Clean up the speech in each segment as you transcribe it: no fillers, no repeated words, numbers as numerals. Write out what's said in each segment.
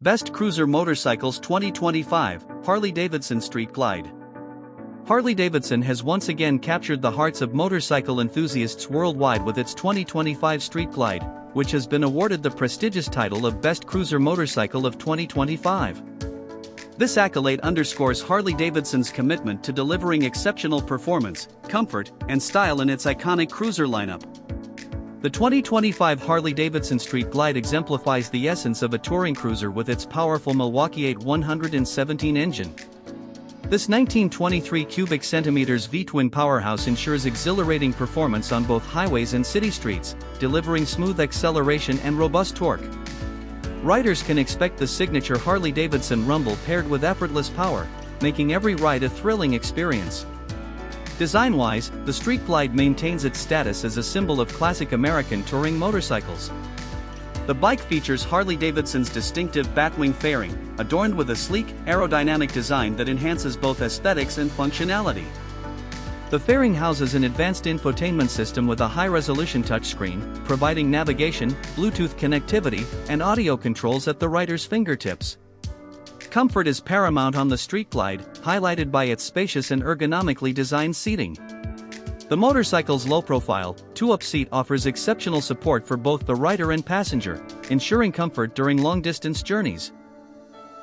Best Cruiser Motorcycles 2025, Harley Davidson Street Glide. Harley Davidson has once again captured the hearts of motorcycle enthusiasts worldwide with its 2025 Street Glide, which has been awarded the prestigious title of Best Cruiser Motorcycle of 2025. This accolade underscores Harley Davidson's commitment to delivering exceptional performance, comfort, and style in its iconic cruiser lineup. The 2025 Harley Davidson Street Glide exemplifies the essence of a touring cruiser with its powerful Milwaukee 8 engine. This 1923 cubic centimeters V-twin powerhouse ensures exhilarating performance on both highways and city streets, delivering smooth acceleration and robust torque. Riders can expect the signature Harley Davidson rumble paired with effortless power, making every ride a thrilling experience. Design-wise, the Street Glide maintains its status as a symbol of classic American touring motorcycles. The bike features Harley Davidson's distinctive batwing fairing, adorned with a sleek, aerodynamic design that enhances both aesthetics and functionality. The fairing houses an advanced infotainment system with a high-resolution touchscreen, providing navigation, Bluetooth connectivity, and audio controls at the rider's fingertips. Comfort is paramount on the Street Glide, highlighted by its spacious and ergonomically designed seating. The motorcycle's low-profile, two-up seat offers exceptional support for both the rider and passenger, ensuring comfort during long-distance journeys.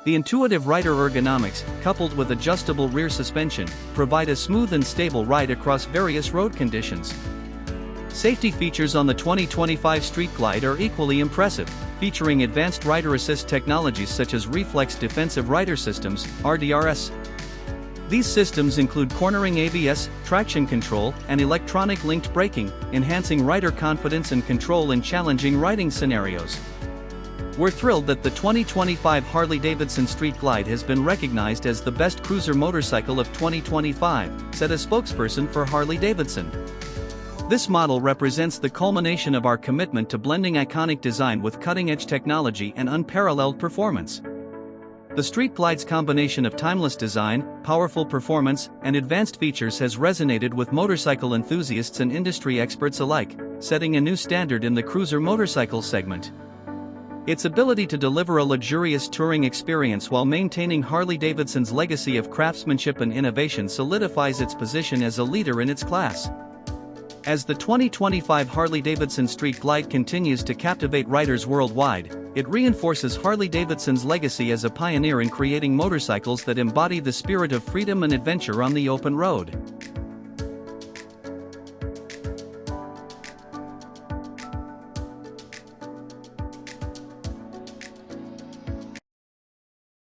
The intuitive rider ergonomics, coupled with adjustable rear suspension, provide a smooth and stable ride across various road conditions. Safety features on the 2025 Street Glide are equally impressive, featuring advanced rider assist technologies such as Reflex Defensive Rider Systems, RDRS. These systems include cornering ABS, traction control, and electronic linked braking, enhancing rider confidence and control in challenging riding scenarios. We're thrilled that the 2025 Harley Davidson Street Glide has been recognized as the best cruiser motorcycle of 2025, said a spokesperson for Harley Davidson. This model represents the culmination of our commitment to blending iconic design with cutting-edge technology and unparalleled performance. The Street Glide's combination of timeless design, powerful performance, and advanced features has resonated with motorcycle enthusiasts and industry experts alike, setting a new standard in the cruiser motorcycle segment. Its ability to deliver a luxurious touring experience while maintaining Harley Davidson's legacy of craftsmanship and innovation solidifies its position as a leader in its class. As the 2025 Harley Davidson Street Glide continues to captivate riders worldwide, it reinforces Harley Davidson's legacy as a pioneer in creating motorcycles that embody the spirit of freedom and adventure on the open road.